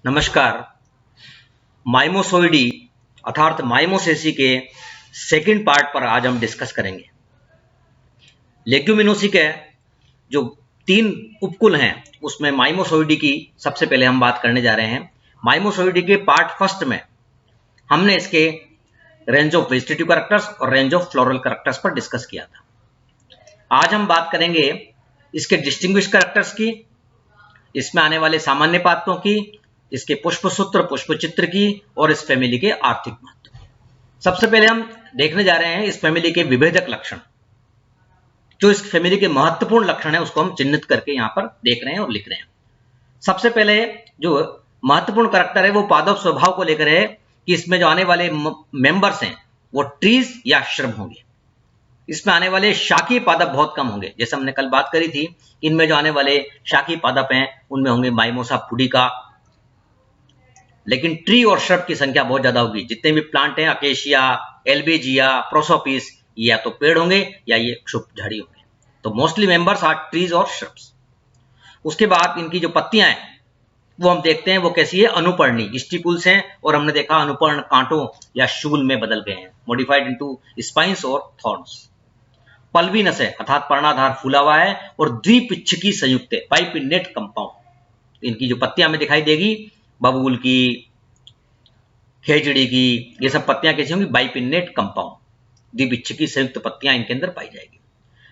नमस्कार। माइमोसोइडी अर्थात माइमोसेसी के सेकंड पार्ट पर आज हम डिस्कस करेंगे। लेग्यूमिनोसी के जो 3 उपकुल हैं उसमें माइमोसोइडी की सबसे पहले हम बात करने जा रहे हैं। माइमोसोइडी के पार्ट फर्स्ट में हमने इसके रेंज ऑफ वेजिटेटिव कैरेक्टर्स और रेंज ऑफ फ्लोरल कैरेक्टर्स पर डिस्कस किया था। आज हम बात करेंगे इसके डिस्टिंग्विश कैरेक्टर्स की, इसमें आने वाले सामान्य पात्रों की, इसके पुष्पसूत्र पुष्पचित्र की और इस फैमिली के आर्थिक महत्व। सबसे पहले हम देखने जा रहे हैं इस फैमिली के विभेदक लक्षण। जो इस फैमिली के महत्वपूर्ण लक्षण है उसको हम चिन्हित करके यहां पर देख रहे हैं और लिख रहे हैं। सबसे पहले जो महत्वपूर्ण कैरेक्टर है वो पादप स्वभाव को लेकर है कि इसमें जो आने वाले मेंबर्स हैं वो ट्रीज या श्रब होंगे। इसमें आने वाले शाकीय पादप बहुत कम होंगे। जैसे हमने कल बात करी थी, इनमें जो आने वाले शाकीय पादप हैं उनमें होंगे माइमोसा पुडिका, लेकिन ट्री और श्रब की संख्या बहुत ज्यादा होगी। जितने भी प्लांट हैं, अकेशिया, एल्बेजिया, प्रोसोपिस, या तो पेड़ होंगे या ये शुभ झाड़ी होंगे। तो मोस्टली मेंबर्स आर ट्रीज और श्रब्स। उसके बाद इनकी जो पत्तियां हैं वो हम देखते हैं वो कैसी है, अनुपर्णी स्टिपुल्स हैं, और हमने देखा अनुपर्ण कांटों या शूल में बदल गए हैं, मॉडिफाइड इनटू स्पाइन्स और थॉर्न्स। पल्विनस है अर्थात पर्णाधार फूला हुआ है, और द्विपिच्छकी संयुक्त है, बाइपिन्नेट कंपाउंड। इनकी जो पत्तियां हमें दिखाई देगी, बबूल की, खेजड़ी की, ये सब पत्तियां कैसी होंगी, बाइपिन्नेट कंपाउंड, द्विपिच्छकी संयुक्त पत्तियां इनके अंदर पाई जाएगी।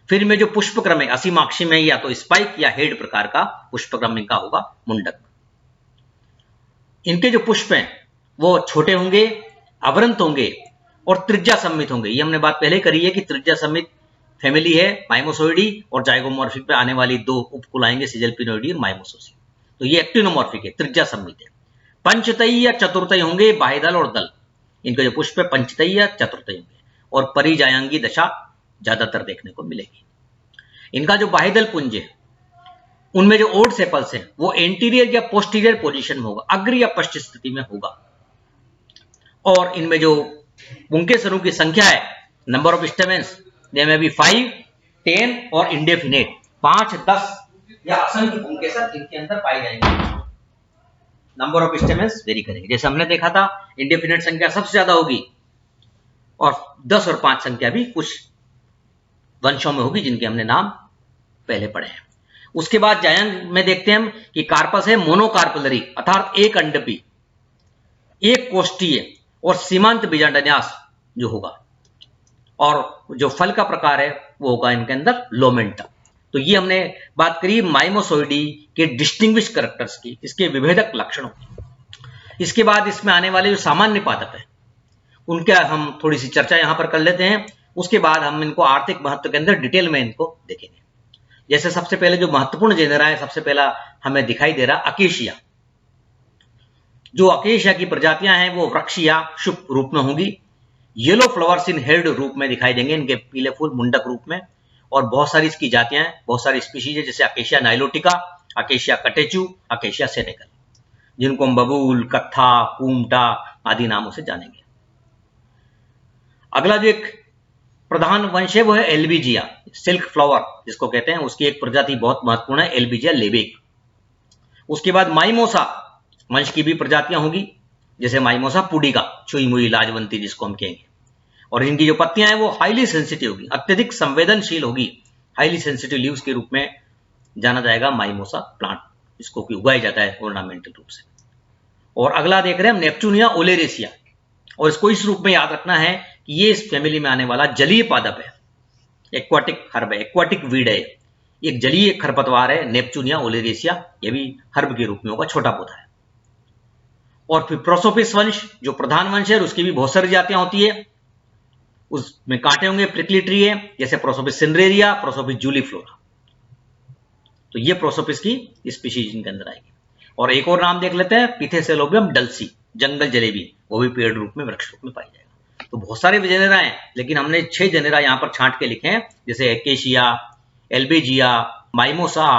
फिर में जो पुष्पक्रम है असीमाक्षी में या तो स्पाइक या हेड प्रकार का पुष्पक्रम इनका होगा, मुंडक। इनके जो पुष्प हैं वो छोटे होंगे, अवरंत होंगे और त्रिज्या सम्मित होंगे। ये हमने बात पहले करी है कि त्रिज्या सम्मित फैमिली है माइमोसोइडी, और जाइगोमॉर्फिक पे आने वाली 2 उपकुल आएंगे, सिजलपिनोइडी और माइमोसोसी। तो ये एक्टिनोमॉर्फिक है, त्रिज्या सम्मित है। पंचतई या चतुर्थई होंगे बाह्यदल और दल। इनके जो पुष्प है पंचतई या चतुर्थई होंगे, और परिजायांगी दशा ज्यादातर देखने को मिलेगी। इनका जो बाह्यदल पुंज है उनमें जो ओड सेपल्स हैं वो एंटीरियर या पोस्टीरियर पोजीशन में होगा, अग्र या पश्च स्थिति में होगा। और इनमें जो पुंकेसरों की संख्या है, नंबर ऑफ स्टेमेंस दे में भी 5, 10 और इंडेफिनेट 5, 10 या असंख्य पुंकेसर इनके अंदर पाए जाएंगे। नंबर ऑफ स्टेमेंस वेरी करेंगे। जैसे हमने देखा था इंडेफिनेट संख्या सबसे ज्यादा होगी, और 10 और 5 संख्या भी कुछ वंशों में होगी जिनके हमने नाम पहले पढ़े हैं। उसके बाद जायंग में देखते हैं हम कि कार्पस है मोनोकार्पलरी अर्थात एक अंडपी, एक कोष्ठीय और सीमांत बीजांडन्यास जो होगा, और जो फल का प्रकार है वो होगा इनके अंदर लोमेंटा। तो ये हमने बात करी माइमोसोइडी के डिस्टिंग्विश कैरेक्टर्स की, इसके विभेदक लक्षणों की। इसके बाद इसमें आने वाले जो सामान्य पादप है उनका हम थोड़ी सी चर्चा यहां पर कर लेते हैं। उसके बाद हम इनको आर्थिक महत्व के अंदर डिटेल में इनको देखेंगे। जैसे सबसे पहले जो महत्वपूर्ण जेनेरा है, सबसे पहला हमें दिखाई दे रहा अकेशिया। जो अकेशिया की प्रजातियां हैं वो वृक्ष या शुभ रूप में होंगी। येलो फ्लावर्स इन हेड रूप में दिखाई देंगे, इनके पीले फूल मुंडक रूप में। और बहुत सारी इसकी जातियां हैं, बहुत सारी स्पीशीज है, जैसे Acacia nilotica, Acacia catechu, Acacia senegal, जिनको हम बबूल, कत्था, कूमटा आदि नामों से जानेंगे। अगला जो एक प्रधान वंश है वो है एल्बीजिया, सिल्क फ्लावर जिसको कहते हैं, उसकी एक प्रजाति बहुत महत्वपूर्ण है, एल्बीजिया लेबेक। उसके बाद माइमोसा वंश की भी प्रजातियां होगी, जैसे माइमोसा पुडिका, छुई मुई लाजवंती जिसको हम कहेंगे। और इनकी जो पत्तियां हैं वो हाईली सेंसिटिव होगी, अत्यधिक संवेदनशील होगी। हाईली सेंसिटिव लीव्स के रूप में जाना जाएगा माइमोसा प्लांट, जिसको कि उगाया जाता है ऑर्नामेंटल रूप से। और अगला देख रहे हैं हम नेप्चूनिया ओलेरेसिया, और इसको इस रूप में याद रखना है कि ये इस फैमिली में आने वाला जलीय पादप है, एक्वाटिक हर्ब है, एक्वाटिक वीड है, एक जलीय खरपतवार है नेप्चूनिया ओलेरेसिया। ये भी हर्ब के रूप में होगा, छोटा पौधा है। और फिर प्रोसोपिस वंश जो प्रधान वंश है, उसकी भी बहुत सारी जातियां होती है, उसमें कांटे होंगे, प्रिकली ट्री है, जैसे प्रोसोपिस सिंड्रेरिया, प्रोसोपिस जूलीफ्लोरा। तो ये प्रोसोपिस की स्पीशीज इनके अंदर आएगी। और एक और नाम देख लेते हैं, पिथेसेलोबियम डल्सी, जंगल जलेबी, वो भी पेड़ रूप में, वृक्ष रूप में पाई जाएगा। तो बहुत सारे जेनेरा हैं, लेकिन हमने 6 जेनेरा यहां पर छांट के लिखे हैं, जैसे एकेशिया, एल्बेजिया, माइमोसा,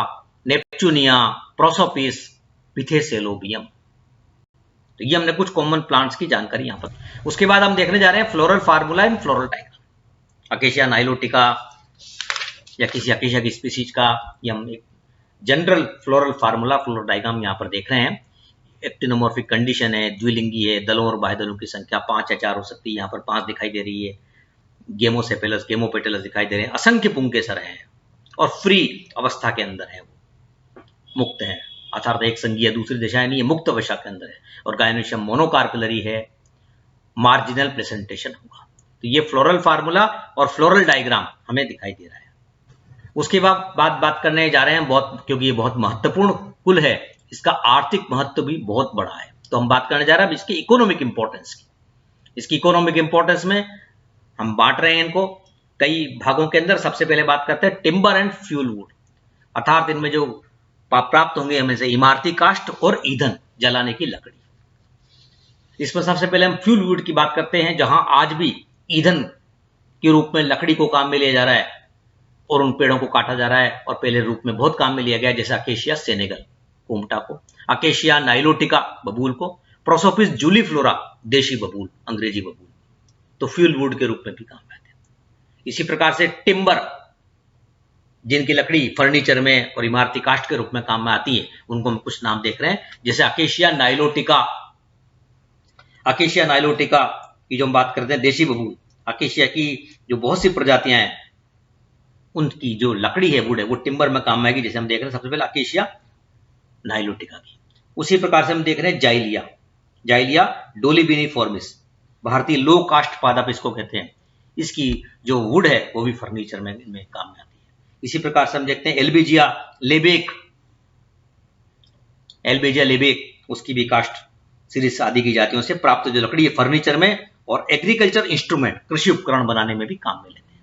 नेप्चूनिया, प्रोसोपिस, पिथेसेलोबियम। तो ये हमने कुछ कॉमन प्लांट्स की जानकारी यहां पर। उसके बाद हम देखने जा रहे हैं floral formula and floral diagram. Acacia nilotica या किसी अकेशिया की स्पीसीज का ये हम एक general floral formula, floral diagram यहां पर देख रहे हैं। एक्टिनोमॉर्फिक कंडीशन है, द्विलिंगी है, दलों और बाह्यदलों की संख्या 5 या 4 हो सकती है, यहाँ पर 5 दिखाई दे रही है, गेमोसेपेलस गेमोपेटलस दिखाई दे रहे हैं, असंख्य पुंकेसर हैं और फ्री अवस्था के अंदर है, वो मुक्त है, अर्थात एक संघीय दूसरी दिशा नहीं है, मुक्त अवस्था के अंदर है, और गायनोशियम मोनोकार्पिलरी है, मार्जिनल प्रेजेंटेशन होगा। तो ये फ्लोरल फार्मूला और फ्लोरल डायग्राम हमें दिखाई दे रहा है। उसके बाद बात करने जा रहे हैं बहुत, क्योंकि ये बहुत महत्वपूर्ण कुल है, इसका आर्थिक महत्व भी बहुत बड़ा है, तो हम बात करने जा रहे हैं इसकी इकोनॉमिक इंपॉर्टेंस की। इसकी इकोनॉमिक इंपॉर्टेंस में हम बांट रहे हैं इनको कई भागों के अंदर। सबसे पहले बात करते हैं टिम्बर एंड फ्यूल वुड, अर्थात इनमें जो प्राप्त होंगे हमें से इमारती काष्ठ और ईंधन जलाने की लकड़ी। इसमें सबसे पहले हम फ्यूल वुड की बात करते हैं, जहां आज भी ईंधन के रूप में लकड़ी को काम में लिया जा रहा है और उन पेड़ों को काटा जा रहा है, और पहले रूप में बहुत काम में लिया गया, जैसे अकेशिया सेनेगल कोमटा को, अकेशिया नाइलोटिका बबूल को, प्रोसोपिस जूलीफ्लोरा देशी बबूल अंग्रेजी बबूल, तो फ्यूल वुड के रूप में भी काम आते हैं। इसी प्रकार से टिम्बर, जिनकी लकड़ी फर्नीचर में और इमारती काष्ठ के रूप में काम में आती है, उनको हम कुछ नाम देख रहे हैं, जैसे अकेशिया नाइलोटिका। अकेशिया नाइलोटिका की जो हम बात करते हैं देशी बबूल, अकेशिया की जो बहुत सी प्रजातियां हैं उनकी जो लकड़ी है वुड है वो टिम्बर में काम आएगी, जैसे हम देख रहे हैं सबसे पहले अकेशिया नाइलोटिका की। उसी प्रकार से हम देख रहे हैं जाइलिया, जाइलिया डोलिबिनिफॉर्मिस, भारतीय लो कास्ट पादप इसको कहते हैं, इसकी जो वुड है वो भी फर्नीचर में काम में आती है। इसी प्रकार से हम देखते हैं एल्बेजिया लेबेक, एल्बेजिया लेबेक, उसकी भी कास्ट सीरीज आदि की जातियों से प्राप्त जो लकड़ी है फर्नीचर में और एग्रीकल्चर इंस्ट्रूमेंट कृषि उपकरण बनाने में भी काम में लेते हैं।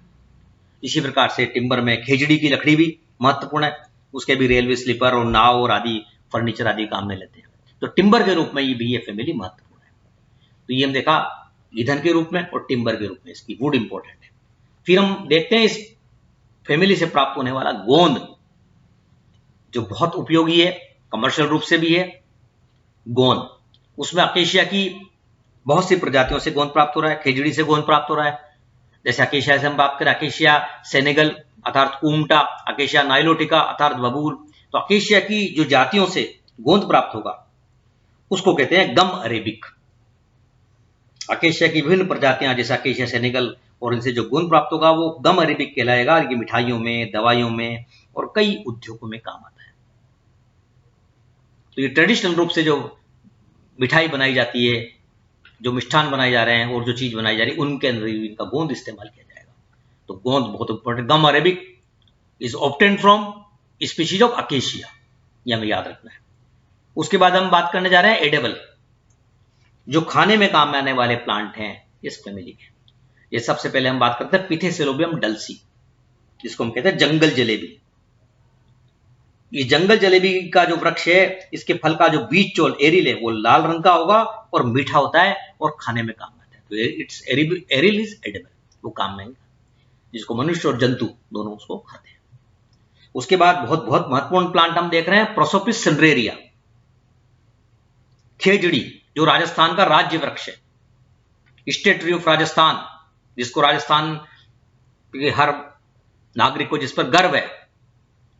इसी प्रकार से टिम्बर में खेजड़ी की लकड़ी भी महत्वपूर्ण है, उसके भी रेलवे स्लीपर और नाव और आदि फर्नीचर आदि काम में लेते हैं। तो टिम्बर के रूप में ये फैमिली महत्वपूर्ण है। तो ये हम देखा ईंधन के रूप में और टिम्बर के रूप में इसकी वुड इंपॉर्टेंट है। फिर हम देखते हैं इस फैमिली से प्राप्त होने वाला गोंद, जो बहुत उपयोगी है, कमर्शियल रूप से भी है। गोंद, उसमें अकेशिया की बहुत सी प्रजातियों से गोंद प्राप्त हो रहा है, खेजड़ी से गोंद प्राप्त हो रहा है, जैसे अकेशिया से हम बात करें अकेशिया सेनेगल अर्थात कूमटा, अकेशिया नाइलोटिका अर्थात बबूल। तो अकेशिया की जो जातियों से गोंद प्राप्त होगा उसको कहते हैं गम अरेबिक। अकेशिया की विभिन्न प्रजातियां जैसे अकेशिया सेनेगल और इनसे जो गोंद प्राप्त होगा वो गम अरेबिक कहलाएगा। ये मिठाइयों में, दवाइयों में और कई उद्योगों में काम आता है। तो ये ट्रेडिशनल रूप से जो मिठाई बनाई जाती है, जो मिष्ठान बनाए जा रहे हैं और जो चीज बनाई जा रही है उनके अंदर इनका गोंद इस्तेमाल किया जाएगा। तो गोंद बहुत important. Gum arabic is obtained from species of acacia, ये हमें याद रखना है। उसके बाद हम बात करने जा रहे हैं एडेबल, जो खाने में काम में आने वाले प्लांट हैं इस फैमिली के। ये सबसे पहले हम बात करते हैं पिथेसेलोबियम डल्सी, जिसको हम कहते हैं जंगल जलेबी। ये जंगल जलेबी का जो वृक्ष है, इसके फल का जो बीज चोल एरिल है वो लाल रंग का होगा और मीठा होता है और खाने में काम आता है। तो इट्स एरिल इज एडेबल, वो काम में, जिसको मनुष्य और जंतु दोनों उसको खाते हैं। उसके बाद बहुत बहुत महत्वपूर्ण प्लांट हम देख रहे हैं प्रोसोपिस सिंड्रेरिया, खेजड़ी, जो राजस्थान का राज्य वृक्ष है, स्टेट ट्री ऑफ राजस्थान, जिसको राजस्थान के हर नागरिक को जिस पर गर्व है,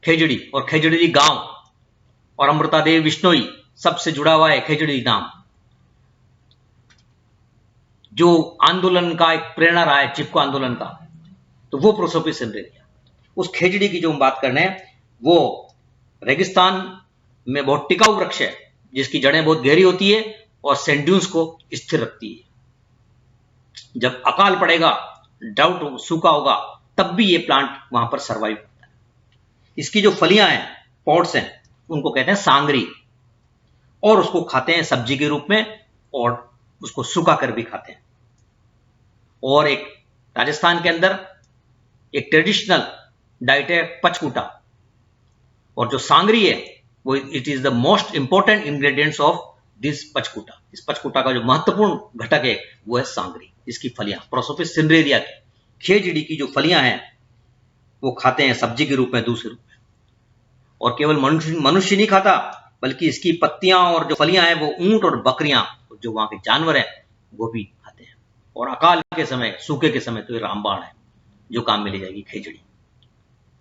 खेजड़ी। और खेजड़ी गांव और अमृता देवी बिश्नोई सबसे जुड़ा हुआ है खेजड़ी नाम, जो आंदोलन का एक प्रेरणा रहा है, चिपको आंदोलन का। तो वो प्रोसोपिस सिंड्रेरिया, उस खेजड़ी की जो हम बात कर रहे हैं, वो रेगिस्तान में बहुत टिकाऊ वृक्ष है, जिसकी जड़ें बहुत गहरी होती है और सैंड ड्यून्स को स्थिर रखती है। जब अकाल पड़ेगा, ड्राउट सूखा होगा, तब भी ये प्लांट वहां पर सर्वाइव करता है। इसकी जो फलियां हैं, पॉड्स हैं, उनको कहते हैं सांगरी, और उसको खाते हैं सब्जी के रूप में और उसको सुखा कर भी खाते हैं। और एक राजस्थान के अंदर एक ट्रेडिशनल डाइट है पचकूटा, और जो सांगरी है वो it is the most important ingredients of this panchkuta. इस पचकूटा का जो महत्वपूर्ण घटक है वो है सांगरी, इसकी फलियां, प्रोसोपिस सिंड्रेरिया की खेजड़ी की जो फलियां हैं वो खाते हैं सब्जी के रूप में, दूसरे रूप में। और केवल मनुष्य नहीं खाता, बल्कि इसकी पत्तियां और जो फलियां हैं वो ऊंट और बकरियां, जो वहां के जानवर हैं, वो भी खाते हैं। और अकाल के समय, सूखे के समय तो ये रामबाण है जो काम में ले जाएगी खेजड़ी,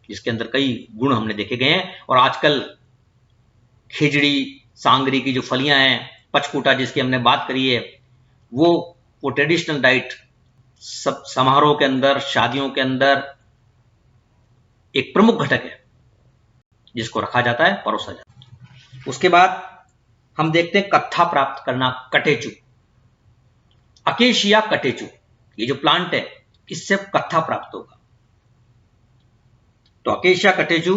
जिसके अंदर कई गुण हमने देखे गए हैं। और आजकल खेजड़ी सांगरी की जो फलियां हैं, पचकूटा जिसकी हमने बात करी है, वो ट्रेडिशनल डाइट सब समारोह के अंदर, शादियों के अंदर एक प्रमुख घटक है जिसको रखा जाता है, परोसा जाता है। उसके बाद हम देखते हैं कत्था प्राप्त करना, कटेचु, अकेशिया कटेचु, ये जो प्लांट है इससे कत्था प्राप्त होगा। तो अकेशिया कटेचु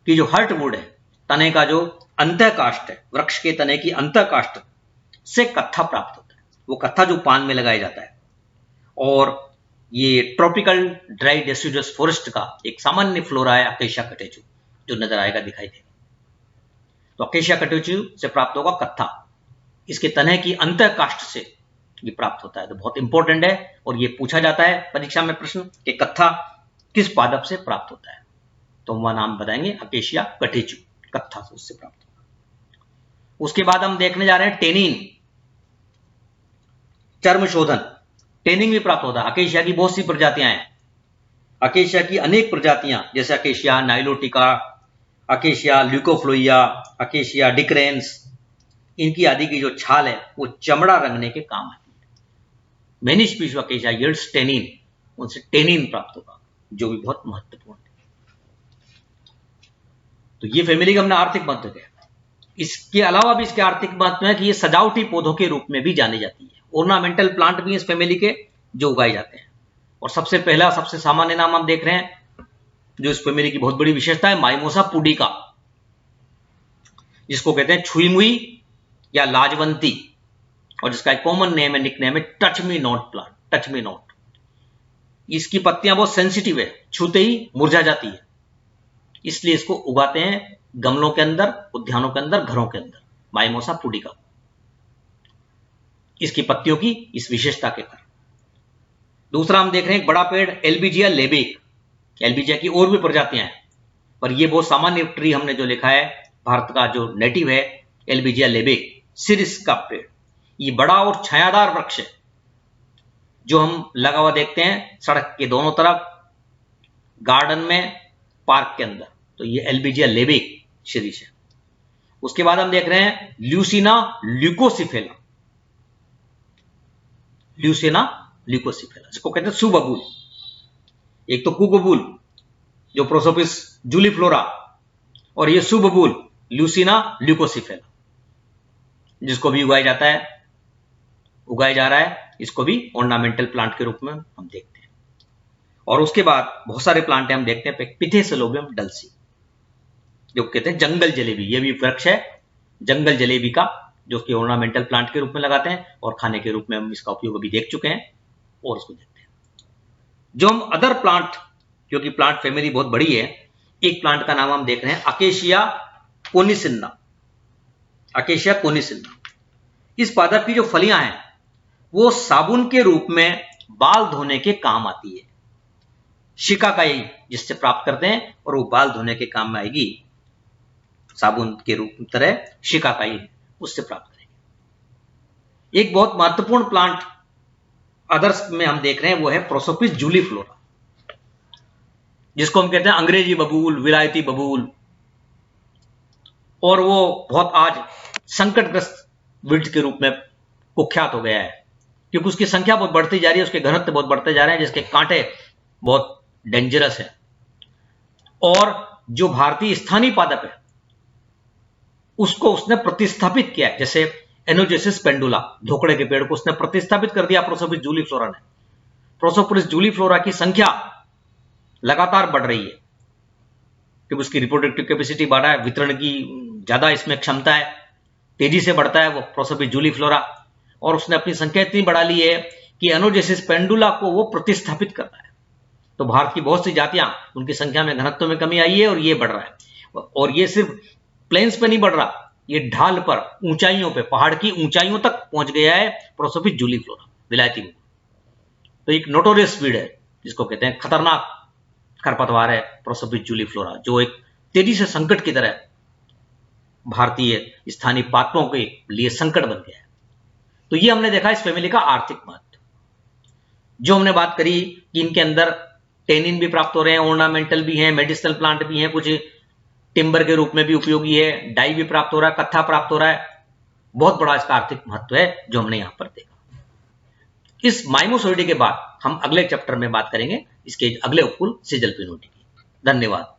की जो हर्टवुड है, तने का जो अंतःकाष्ठ है, वृक्ष के तने की अंतःकाष्ठ से कत्था प्राप्त होता है। वो कत्था जो पान में लगाया जाता है, और ये ट्रॉपिकल ड्राई डेसिडुअस फॉरेस्ट का एक सामान्य फ्लोरा है अकेशिया कटेचु, जो नजर आएगा, दिखाई देगा। तो अकेशिया कटेचु से प्राप्त होगा कत्था, इसके तने की अंतःकाष्ठ से ये प्राप्त होता है। तो बहुत इंपॉर्टेंट है, और ये पूछा जाता है परीक्षा में प्रश्न कि कत्था किस पादप से प्राप्त होता है, तो वह नाम बताएंगे अकेशिया कटेचु, कत्था से उससे प्राप्त होगा। उसके बाद हम देखने जा रहे हैं टेनिन, चर्म शोधन, टेनिन भी प्राप्त होता है। अकेशिया की बहुत सी प्रजातियां हैं, अकेशिया की अनेक प्रजातियां, जैसे अकेशिया नाइलोटिका, अकेशिया ल्यूकोफ्लोइया, अकेशिया डिक्रेंस, इनकी आदि की जो छाल है वो चमड़ा रंगने के काम आती है। Many species of acacia yields tannin, उनसे टेनिन प्राप्त होगा, जो भी बहुत महत्वपूर्ण है। तो ये फैमिली का हमने आर्थिक महत्व है। इसके अलावा भी इसके आर्थिक महत्व है कि ये सजावटी पौधों के रूप में भी जानी जाती है। ऑर्नामेंटल प्लांट भी इस फैमिली के जो उगाए जाते हैं। और सबसे पहला, सबसे सामान्य नाम हम देख रहे हैं जो इस फैमिली की बहुत बड़ी विशेषता है, माइमोसा पुडिका, जिसको कहते हैं छुई मुई या लाजवंती, और जिसका एक कॉमन नेम है, निक नेम है touch me not plant, touch me not. इसकी पत्तियां बहुत सेंसिटिव है, छूते ही मुरझा जाती है, इसलिए इसको उगाते हैं गमलों के अंदर, उद्यानों के अंदर, घरों के अंदर, माइमोसा पुडिका, इसकी पत्तियों की इस विशेषता के कारण। दूसरा हम देख रहे हैं एक बड़ा पेड़ एल्बिजिया लेबिक, एल्बिजिया की और भी प्रजातियां हैं, पर यह बहुत सामान्य ट्री हमने जो लिखा है, भारत का जो नेटिव है एल्बिजिया लेबिक, सिरिस का पेड़। ये बड़ा और छायादार वृक्ष है जो हम लगा हुआ देखते हैं सड़क के दोनों तरफ, गार्डन में, पार्क के अंदर। तो ये एल्बिजिया लेबिक शिरीष है। उसके बाद हम देख रहे हैं ल्यूसिना ल्यूकोसिफेला, ल्यूसिना ल्यूकोसिफेला, जिसको कहते हैं सुबबूल। एक तो कुकबूल जो प्रोसोपिस जूलीफ्लोरा, और ये सुबबूल ल्यूसिना ल्यूकोसिफेला, जिसको भी उगाया जाता है, उगाया जा रहा है, इसको भी ऑर्नामेंटल प्लांट के रूप में हम देखते हैं। और उसके बाद बहुत सारे प्लांट हम देखते हैं, पिथेसलोबियम डल्सी, जो कहते हैं जंगल जलेबी, ये भी वृक्ष है जंगल जलेबी का, जो कि ऑर्नामेंटल प्लांट के रूप में लगाते हैं, और खाने के रूप में हम इसका उपयोग अभी देख चुके हैं, और इसको देखते हैं। जो हम अदर प्लांट, क्योंकि प्लांट फैमिली बहुत बड़ी है, एक प्लांट का नाम हम देख रहे हैं अकेशिया कोनिसिन्ना, अकेशिया कोनिसिन्ना। इस पादप की जो फलियां हैं वो साबुन के रूप में बाल धोने के काम आती है, शिकाकाई जिससे प्राप्त करते हैं, और वो बाल धोने के काम में आएगी, साबुन के रूप तरह शिकाकाई उससे प्राप्त करेंगे। एक बहुत महत्वपूर्ण प्लांट अदर्स में हम देख रहे हैं वो है प्रोसोपिस जूलीफ्लोरा, जिसको हम कहते हैं अंग्रेजी बबूल, विलायती बबूल, और वो बहुत आज संकटग्रस्त वृक्ष के रूप में कुख्यात हो गया है, क्योंकि उसकी संख्या बहुत बढ़ती जा रही है, उसके घनत्व बहुत बढ़ते जा रहे हैं, जिसके कांटे बहुत डेंजरस है। और जो भारतीय स्थानीय पादप है उसको उसने प्रतिस्थापित किया है, जैसे एनोजेसिस पेंडुला, धोकड़े के पेड़ को उसने प्रतिस्थापित कर दिया प्रोसोपिस जूलीफ्लोरा ने। प्रोसोपिस जूलीफ्लोरा की संख्या लगातार बढ़ रही है, क्योंकि उसकी रिप्रोडक्टिव कैपेसिटी बढ़ा है, वितरण की ज्यादा इसमें क्षमता है, तेजी से बढ़ता है वो प्रोसोपिस जूलीफ्लोरा, और उसने अपनी संख्या इतनी बढ़ा ली है कि एनोजेसिस पेंडुला को वो प्रतिस्थापित करता है। तो भारत की बहुत सी जातियां, उनकी संख्या में, घनत्व में कमी आई है, और ये बढ़ रहा है। और ये सिर्फ प्लेन्स पे नहीं बढ़ रहा, ये ढाल पर, ऊंचाइयों पे, पहाड़ की ऊंचाइयों तक पहुंच गया है प्रोसोपिस जूलीफ्लोरा, विलायती में। तो एक नोटोरियस वीड है, जिसको कहते हैं खतरनाक खरपतवार है प्रोसोपिस जूलीफ्लोरा, जो एक तेजी से संकट की तरह भारतीय स्थानीय पादपों के लिए संकट बन गया है। तो ये हमने देखा इस फैमिली का आर्थिक महत्व। जो हमने बात करी कि इनके अंदर टेनिन भी प्राप्त हो रहे हैं, ऑर्नामेंटल भी हैं, मेडिसिनल प्लांट भी हैं, कुछ टिम्बर के रूप में भी उपयोगी है, डाई भी प्राप्त हो रहा है, कत्था प्राप्त हो रहा है। बहुत बड़ा इसका आर्थिक महत्व है जो हमने यहां पर देखा। इस माइमोसोइडी के बाद हम अगले चैप्टर में बात करेंगे इसके अगले उपकुल सिजल पिनोटी की। धन्यवाद।